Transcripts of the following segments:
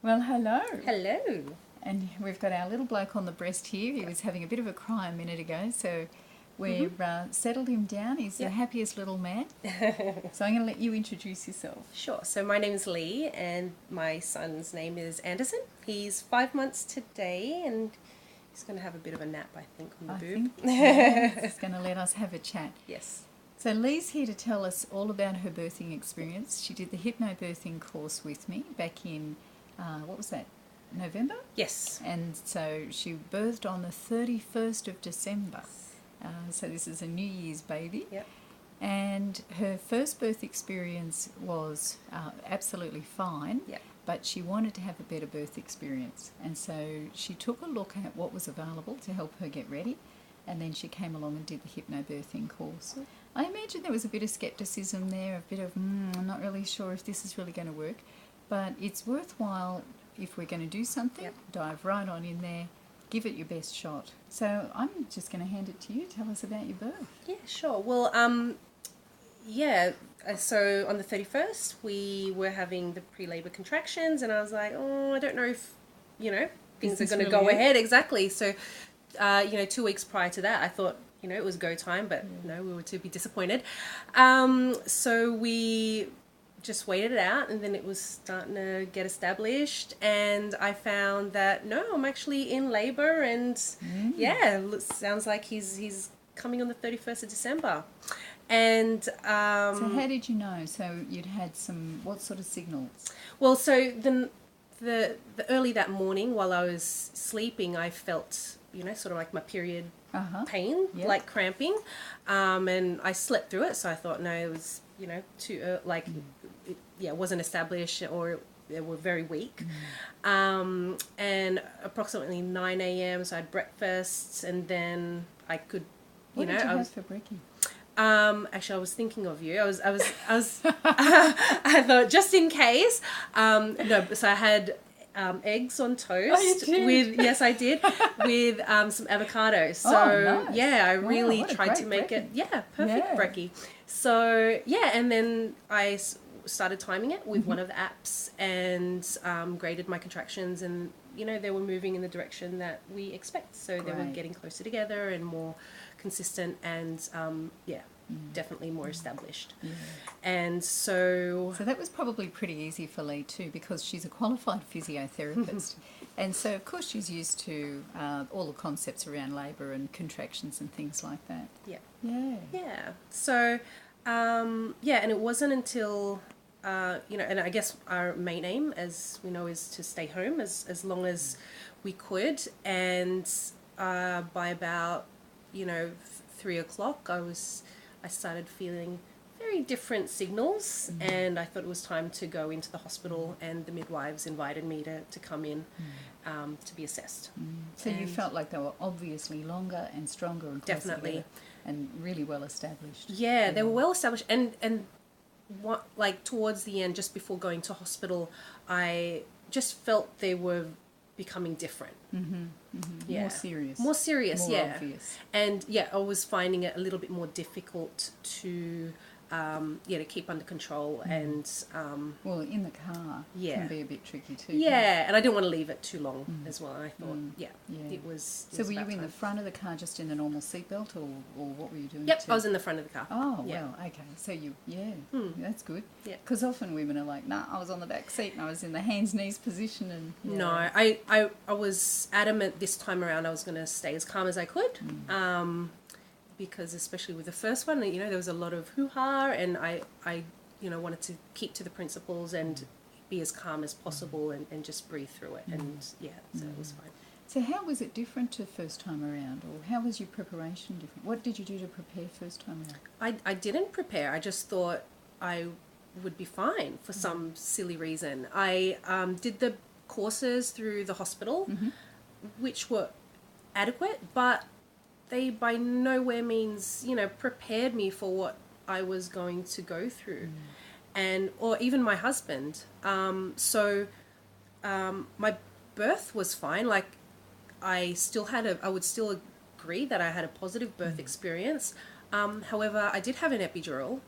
Well, hello. Hello. And we've got our little bloke on the breast here. He was having a bit of a cry a minute ago, so we've settled him down. He's the happiest little man. So I'm going to let you introduce yourself. Sure. So my name is Lee and my son's name is Anderson. He's 5 months today and he's going to have a bit of a nap, I think, on the boob. He's going to let us have a chat. Yes. So Lee's here to tell us all about her birthing experience. She did the hypnobirthing course with me back in, what was that, November? Yes. And so she birthed on the 31st of December. So this is a New Year's baby. Yep. And her first birth experience was absolutely fine, Yep. but she wanted to have a better birth experience. And so she took a look at what was available to help her get ready, and then she came along and did the hypnobirthing course. I imagine there was a bit of scepticism there, a bit of, I'm not really sure if this is really going to work, but it's worthwhile if we're going to do something, dive right on in there, give it your best shot. So I'm just going to hand it to you. Tell us about your birth. Yeah, sure. Well, so on the 31st, we were having the pre-labor contractions, and I was like, I don't know if, things are going to go ahead. Exactly. So, 2 weeks prior to that, I thought, it was go time, but no, we were to be disappointed. So we just waited it out, and then it was starting to get established, and I found that, no, I'm actually in labor, and sounds like he's coming on the 31st of December. And so how did you know? So you'd had what sort of signals? Well, so the early that morning while I was sleeping, I felt, sort of like my period pain, like cramping, and I slept through it. So I thought, no, it was, too early, it wasn't established, or they were very weak. And approximately 9 a.m. so I had breakfast, and then I could, What did you have for brekkie? Actually, I was thinking of you. I was I thought, just in case. No, so I had eggs on toast. Oh, you did? Yes, I did, with some avocado. So nice. I really tried to make brekkie. it perfect brekkie. So and then I started timing it with one of the apps, and graded my contractions, and they were moving in the direction that we expect. So they were getting closer together and more consistent, and definitely more established. And so that was probably pretty easy for Lee too, because she's a qualified physiotherapist, and so of course she's used to all the concepts around labour and contractions and things like that. So and it wasn't until and I guess our main aim, as we know, is to stay home as long as we could, and by about 3 o'clock I started feeling very different signals, and I thought it was time to go into the hospital, and the midwives invited me to come in to be assessed. So you felt like they were obviously longer and stronger and closer together, and really well established. Yeah, they were well established, and what, like towards the end, just before going to hospital, I just felt they were becoming different. More serious. More serious, more obvious. And I was finding it a little bit more difficult to to keep under control, and well, in the car can be a bit tricky too. And I didn't want to leave it too long as well. And I thought, it was. So were you in the front of the car, just in the normal seatbelt, or what were you doing? Yep, I was in the front of the car. Oh, well, okay. So that's good. Yeah. Because often women are like, nah, I was on the back seat and I was in the hands, knees position, and no, I was adamant this time around I was going to stay as calm as I could. Because especially with the first one, there was a lot of hoo-ha, and I wanted to keep to the principles and be as calm as possible, and just breathe through it, and so it was fine. So how was it different to first time around, or how was your preparation different? What did you do to prepare first time around? I didn't prepare. I just thought I would be fine for some silly reason. I did the courses through the hospital, which were adequate, but they by nowhere means, prepared me for what I was going to go through, or even my husband. So my birth was fine. Like I would still agree that I had a positive birth experience. However, I did have an epidural.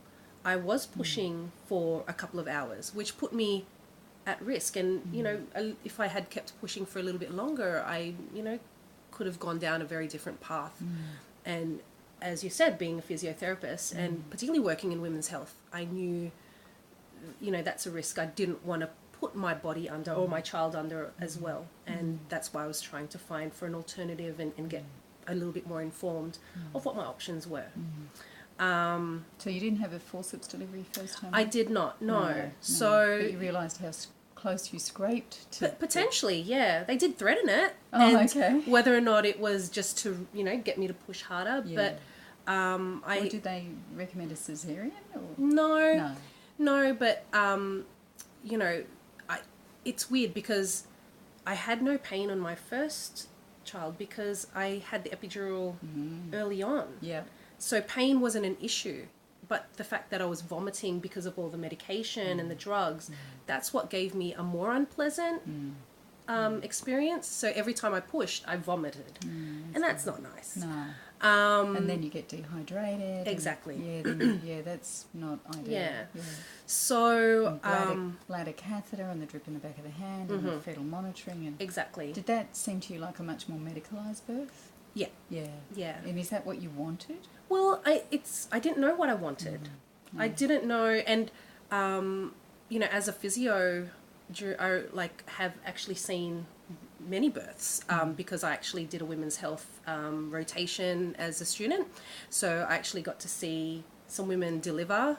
I was pushing for a couple of hours, which put me at risk. And, if I had kept pushing for a little bit longer, I, could have gone down a very different path. And as you said, being a physiotherapist and particularly working in women's health, I knew, that's a risk I didn't want to put my body under or my child under as well. And that's why I was trying to find for an alternative and get a little bit more informed of what my options were. So you didn't have a forceps delivery first time? I did not, no. So but you realised how close you scraped to... Potentially, yeah. They did threaten it. Oh, okay. Whether or not it was just to, get me to push harder. Yeah. But or did they recommend a cesarean? Or? No, but, it's weird because I had no pain on my first child because I had the epidural early on. Yeah. So pain wasn't an issue. But the fact that I was vomiting because of all the medication and the drugs, that's what gave me a more unpleasant experience. So every time I pushed, I vomited. And that's not nice. No. And then you get dehydrated. Exactly. That's not ideal. Yeah. So... bladder catheter and the drip in the back of the hand and the fetal monitoring. And exactly. Did that seem to you like a much more medicalised birth? Yeah. Yeah. And is that what you wanted? Well, I didn't know what I wanted. I didn't know, and as a physio, I have actually seen many births because I actually did a women's health rotation as a student. So I actually got to see some women deliver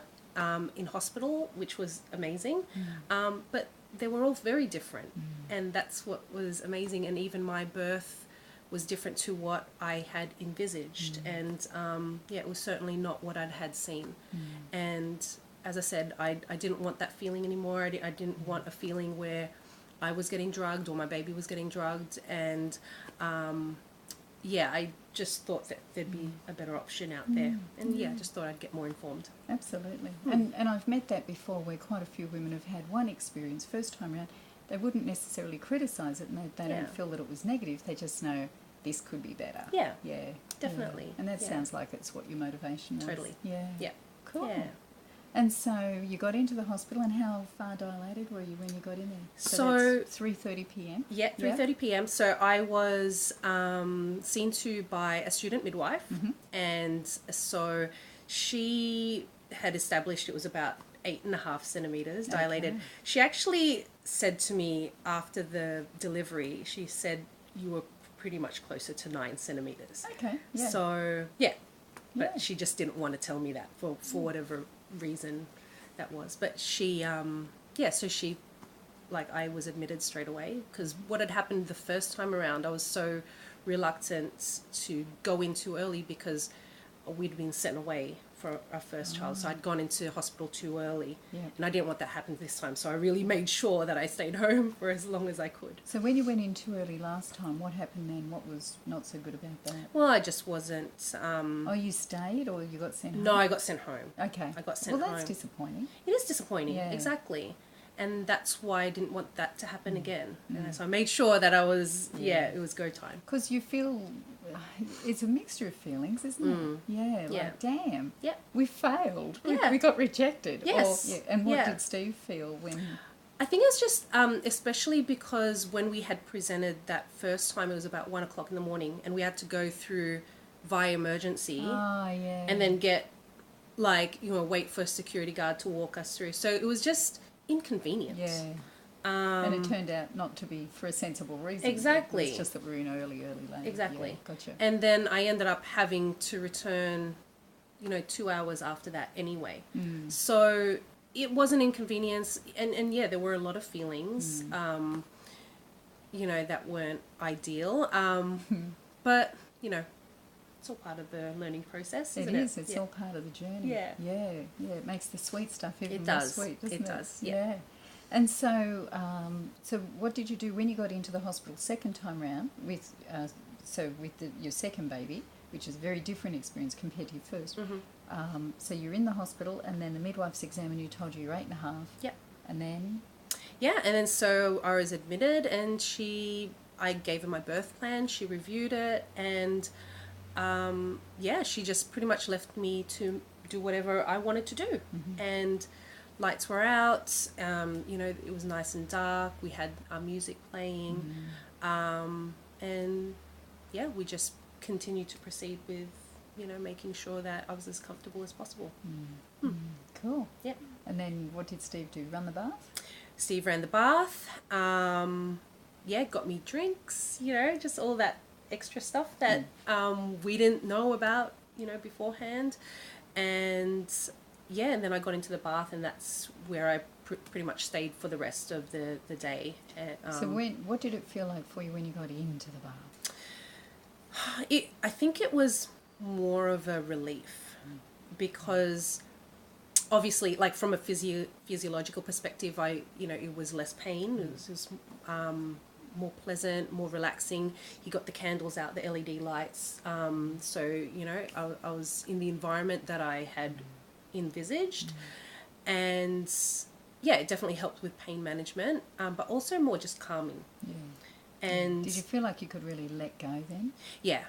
in hospital, which was amazing. But they were all very different, and that's what was amazing. And even my birth was different to what I had envisaged. And it was certainly not what I'd had seen. And as I said, I didn't want that feeling anymore. I didn't want a feeling where I was getting drugged or my baby was getting drugged. And I just thought that there'd be a better option out there. And I just thought I'd get more informed. Absolutely. And I've met that before where quite a few women have had one experience first time around. They wouldn't necessarily criticise it, and they don't feel that it was negative. They just know this could be better. Yeah. Yeah. Definitely. Yeah. And that sounds like it's what your motivation was. Totally. Yeah. Yeah. Cool. Yeah. And so you got into the hospital, and how far dilated were you when you got in there? So 3:30 p.m. Yeah, 3:30 p.m. So I was seen to by a student midwife, and so she had established it was about 8.5 centimeters dilated. Okay. She actually said to me after the delivery, she said, you were pretty much closer to 9 centimeters. Okay. Yeah. So but she just didn't want to tell me that for whatever reason that was. But she so she, I was admitted straight away because what had happened the first time around, I was so reluctant to go in too early because we'd been sent away for our first child, so I'd gone into hospital too early, and I didn't want that to happen this time, so I really made sure that I stayed home for as long as I could. So when you went in too early last time, what happened then? What was not so good about that? Well, I just wasn't... you stayed or you got sent home? No, I got sent home. Okay. I got sent home. Well, that's disappointing. It is disappointing, exactly. And that's why I didn't want that to happen again. So I made sure that I was, it was go time. Because you feel, it's a mixture of feelings, isn't it? Yeah, like, damn, we failed. We got rejected. Yes. And what did Steve feel when... I think it was just, especially because when we had presented that first time, it was about 1 o'clock in the morning, and we had to go through via emergency. And then get, wait for a security guard to walk us through. So it was just... inconvenience. Yeah. And it turned out not to be for a sensible reason. Exactly. It's just that we're in early lane. Exactly. Yeah, gotcha. And then I ended up having to return, 2 hours after that anyway. So it was an inconvenience. And there were a lot of feelings, that weren't ideal. But, it's all part of the learning process, isn't it? It is. It's all part of the journey. Yeah. Yeah. It makes the sweet stuff even more sweet, doesn't it? It does, yeah. And so, so what did you do when you got into the hospital second time round with your second baby, which is a very different experience compared to your first? So you're in the hospital, and then the midwife's examined you, told you you're 8.5. Yep. And then? Yeah, and then so I was admitted, and I gave her my birth plan. She reviewed it, and she just pretty much left me to do whatever I wanted to do. And lights were out, you know, it was nice and dark. We had our music playing, and yeah, we just continued to proceed with, you know, making sure that I was as comfortable as possible. Cool. Yeah. And then what did Steve do? Run the bath? Steve ran the bath. Yeah, got me drinks, you know, just all that extra stuff that we didn't know about, you know, beforehand. And yeah, and then I got into the bath, and that's where I pretty much stayed for the rest of the day. So what did it feel like for you when you got into the bath? I think it was more of a relief, because obviously, like from a physiological perspective, it was less pain. It was just, more pleasant, more relaxing. You got the candles out, the LED lights. So, you know, I was in the environment that I had envisaged. And yeah, it definitely helped with pain management, but also more just calming. Yeah. And did you feel like you could really let go then? Yeah.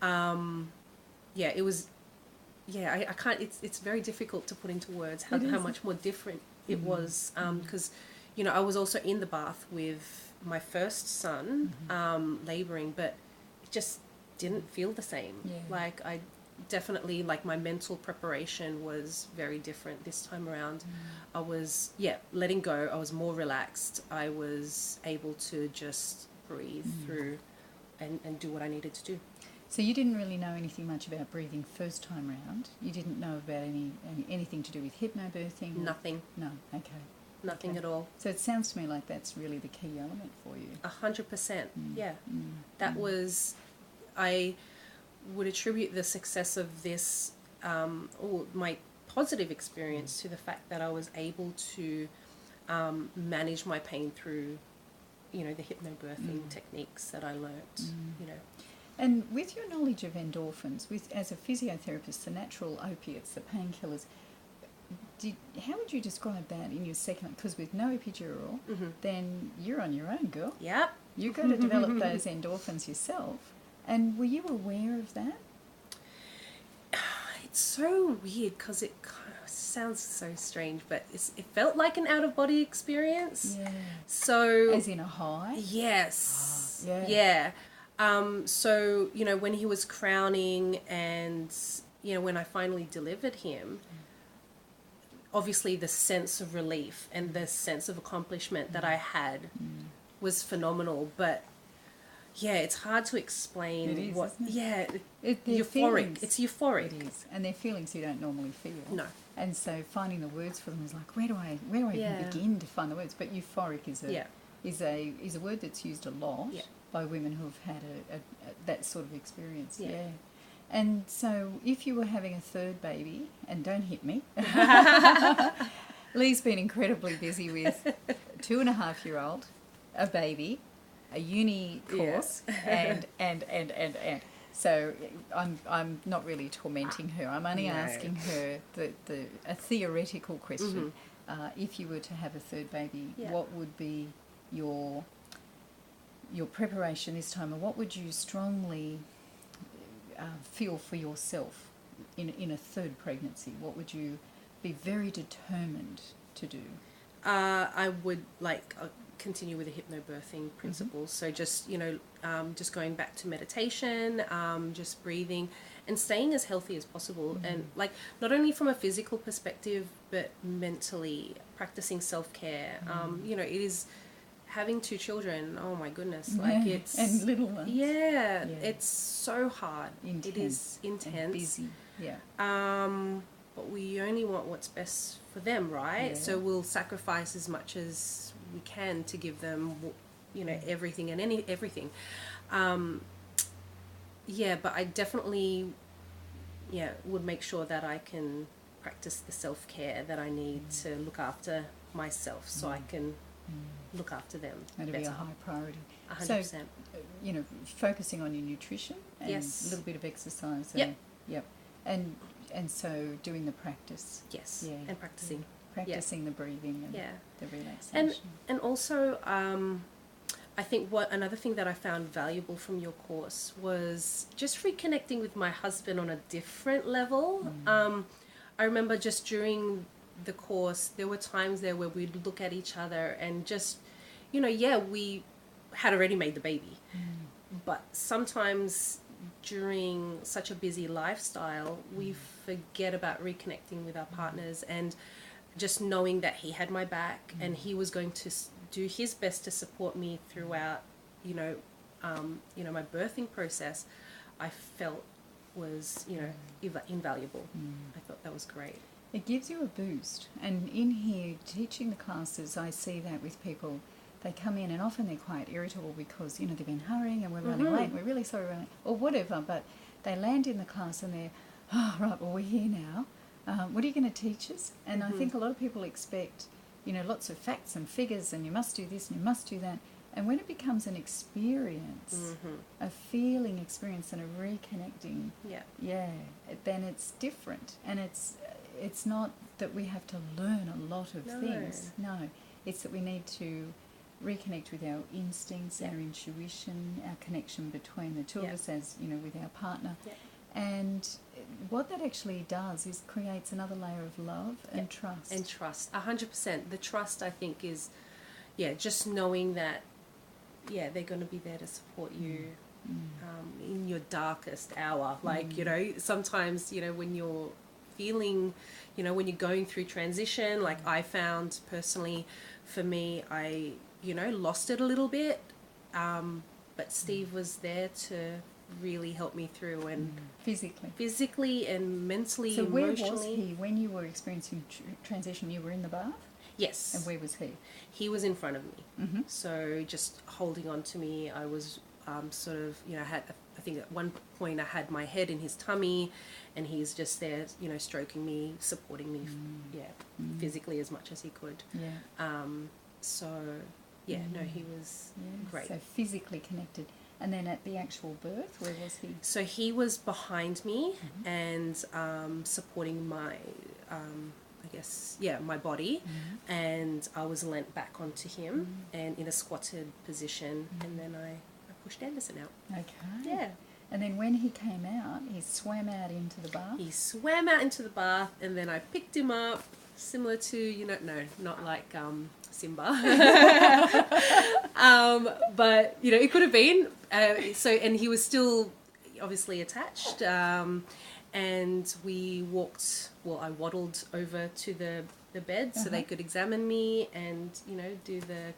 Yeah. Yeah, it was, yeah, I can't, it's very difficult to put into words how much more different it was. Because, you know, I was also in the bath with my first son, labouring, but it just didn't feel the same. Yeah. Like I definitely, like my mental preparation was very different this time around. I was, letting go. I was more relaxed. I was able to just breathe through and do what I needed to do. So you didn't really know anything much about breathing first time round? You didn't know about anything to do with hypnobirthing? Nothing. No, okay. Nothing at all. So it sounds to me like that's really the key element for you. 100%. Yeah. That was, I would attribute the success of this, or my positive experience, to the fact that I was able to manage my pain through, you know, the hypnobirthing techniques that I learnt, you know. And with your knowledge of endorphins, as a physiotherapist, the natural opiates, the painkillers, how would you describe that in your second? Because with no epidural, then you're on your own, girl. Yep. You've got to develop those endorphins yourself. And were you aware of that? It's so weird, because it kind of sounds so strange, but it felt like an out-of-body experience. Yeah. So, as in a high? Yes. Yeah. So, you know, when he was crowning, and, you know, when I finally delivered him, obviously the sense of relief and the sense of accomplishment that I had was phenomenal. But yeah, it's hard to explain. It is, isn't it? Yeah, Euphoric. Feelings. It's euphoric. It is, and they're feelings you don't normally feel. No. And so finding the words for them is like, where do I even begin to find the words? But euphoric is a word that's used a lot by women who have had that sort of experience. Yeah. And so if you were having a third baby, and don't hit me, Lee's been incredibly busy with a 2.5-year-old, a baby, a uni course, and. So I'm not really tormenting her. I'm only asking her a theoretical question. If you were to have a third baby, what would be your preparation this time, and what would you strongly feel for yourself in a third pregnancy? What would you be very determined to do? I would continue with the hypnobirthing principles. So just, you know, just going back to meditation, just breathing and staying as healthy as possible. And like, not only from a physical perspective, but mentally practicing self-care. You know, it is having 2 children. Oh my goodness. Like it's, and little ones. Yeah. It's so hard. Intense. It is intense. And busy. Yeah. But we only want what's best for them, right? Yeah. So we'll sacrifice as much as we can to give them, you know, everything and everything. But I definitely, would make sure that I can practice the self-care that I need to look after myself, so I can look after them. That'll be a high priority. 100%. So, you know, focusing on your nutrition and a little bit of exercise. Yep. And so doing the practice. Yes. Yeah. And practicing. Practicing the breathing and the relaxation. And also, I think another thing that I found valuable from your course was just reconnecting with my husband on a different level. I remember just during the course, there were times there where we'd look at each other and just, we had already made the baby. But sometimes during such a busy lifestyle, we forget about reconnecting with our partners, and just knowing that he had my back and he was going to do his best to support me throughout, my birthing process, I felt was, invaluable. I thought that was great. It gives you a boost. And in here, teaching the classes, I see that with people. They come in and often they're quite irritable because, they've been hurrying and we're running late and we're really sorry we're running, or whatever, but they land in the class and they're, right, well, we're here now. What are you going to teach us? And I think a lot of people expect, lots of facts and figures and you must do this and you must do that. And when it becomes an experience, a feeling experience and a reconnecting, then it's different. And it's not that we have to learn a lot of things. No, it's that we need to reconnect with our instincts, our intuition, our connection between the two of us as, with our partner. And what that actually does is creates another layer of love and trust. And trust, 100%. The trust, I think, is, just knowing that, they're going to be there to support you in your darkest hour. Like, sometimes, when you're feeling, when you're going through transition, like I found personally, for me, I, lost it a little bit. But Steve was there to really help me through, and physically and mentally, so where emotionally. Was he when you were experiencing transition? You were in the bath? Yes. And where was he? He was in front of me. So just holding on to me. I was sort of, I think at one point I had my head in his tummy and he's just there, stroking me, supporting me, physically as much as he could. He was great. So physically connected. And then at the actual birth, where was he? So he was behind me and supporting my, my body. And I was leant back onto him and in a squatted position. And then I pushed Anderson out. Okay. Yeah. And then when he came out, he swam out into the bath? He swam out into the bath and then I picked him up, similar to, not like Simba. But, it could have been. And he was still obviously attached. And we walked, I waddled over to the bed so they could examine me and,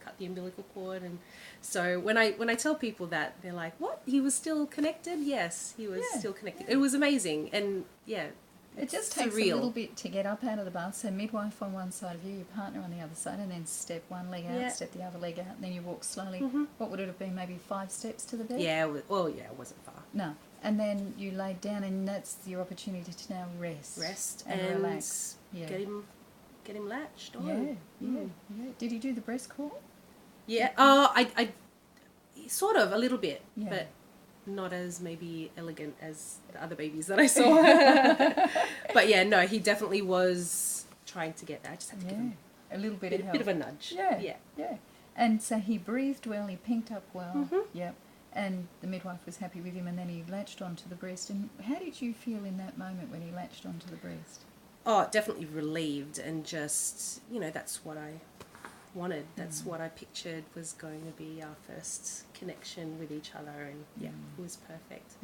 cut the umbilical cord. And so when I tell people that, they're like, what? He was still connected? Yes, he was still connected. It was amazing. And it just takes a little bit to get up out of the bath. So midwife on one side of you, your partner on the other side, and then step one leg out, step the other leg out, and then you walk slowly. What would it have been, maybe 5 steps to the bed? Yeah, it wasn't far. No. And then you laid down, and that's your opportunity to now rest and relax. Get him latched on. Yeah. Did he do the breast call? Yeah. I sort of a little bit, but not as maybe elegant as the other babies that I saw. But he definitely was trying to get there. I just had to give him a little bit of help. Bit of a nudge. Yeah. And so he breathed well, he pinked up well. And the midwife was happy with him, and then he latched onto the breast. And how did you feel in that moment when he latched onto the breast? Oh, definitely relieved, and just, that's what I wanted. That's what I pictured was going to be our first connection with each other, and it was perfect.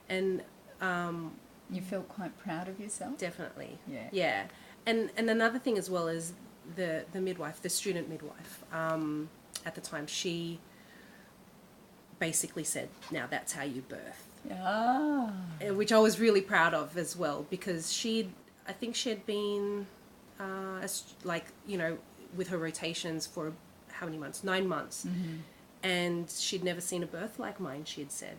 And you felt quite proud of yourself? Definitely. Yeah. And another thing as well is the midwife, the student midwife, at the time, she basically said, now that's how you birth. Which I was really proud of as well, because I think she had been with her rotations for how many months? 9 months. And she'd never seen a birth like mine, she had said.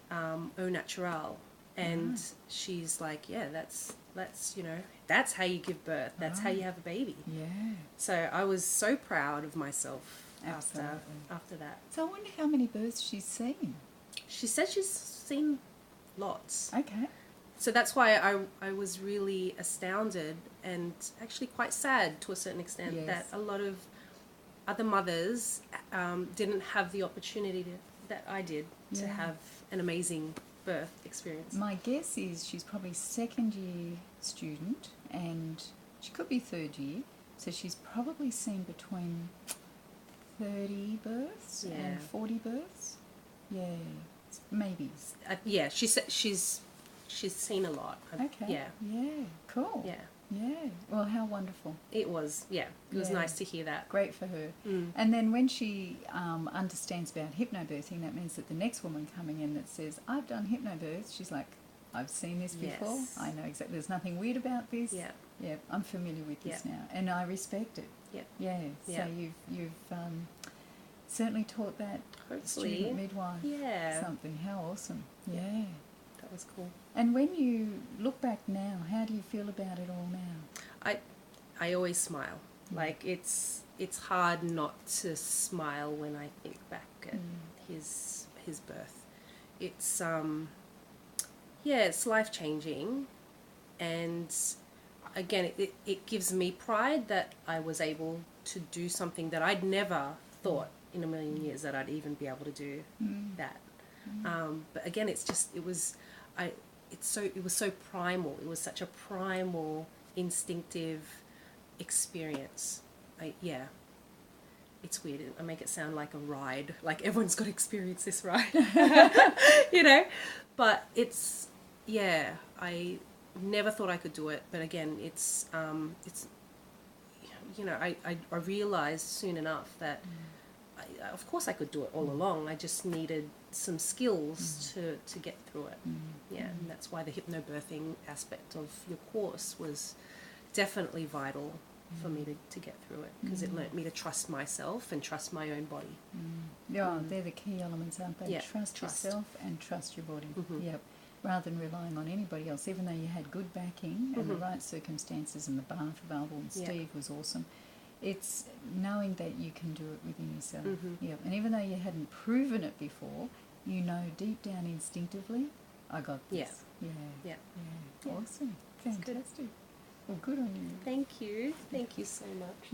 Au natural. And she's like, that's how you give birth. That's how you have a baby. So I was so proud of myself after that. So I wonder how many births she's seen. She said she's seen lots. Okay. So that's why I was really astounded and actually quite sad to a certain extent that a lot of other mothers didn't have the opportunity that I did to have an amazing birth experience. My guess is she's probably second year student and she could be third year, so she's probably seen between 30 births and 40 births. Yeah, maybe. Yeah, she's seen a lot. Okay. Yeah, cool. Yeah. Yeah. Well, how wonderful. It was, it was nice to hear that. Great for her. And then when she understands about hypnobirthing, that means that the next woman coming in that says, I've done hypnobirth, she's like, I've seen this before. Yes. I know exactly. There's nothing weird about this. Yeah. Yeah, I'm familiar with this now, and I respect it. Yeah. Yeah. Yeah. So you've certainly taught that student midwife something. How awesome. Yeah. That was cool. And when you look back now, how do you feel about it all now? I always smile. Like it's hard not to smile when I think back at his birth. It's it's life-changing, and again it gives me pride that I was able to do something that I'd never thought in a million years that I'd even be able to do that. But again, it was so primal. It was such a primal, instinctive experience. It's weird. I make it sound like a ride, like everyone's got to experience this ride, you know. But it's I never thought I could do it. But again, it's I realized soon enough that of course I could do it all along. I just needed some skills to get through it. And that's why the hypnobirthing aspect of your course was definitely vital for me to get through it, because it learnt me to trust myself and trust my own body. Yeah, they're the key elements, aren't they? Yeah, trust yourself and trust your body. Yep. Rather than relying on anybody else, even though you had good backing and the right circumstances and the bath available, and Steve was awesome. It's knowing that you can do it within yourself. Yep. And even though you hadn't proven it before, you know deep down instinctively, I got this. Yeah. Awesome. Fantastic. Well, good on you. Thank you so much.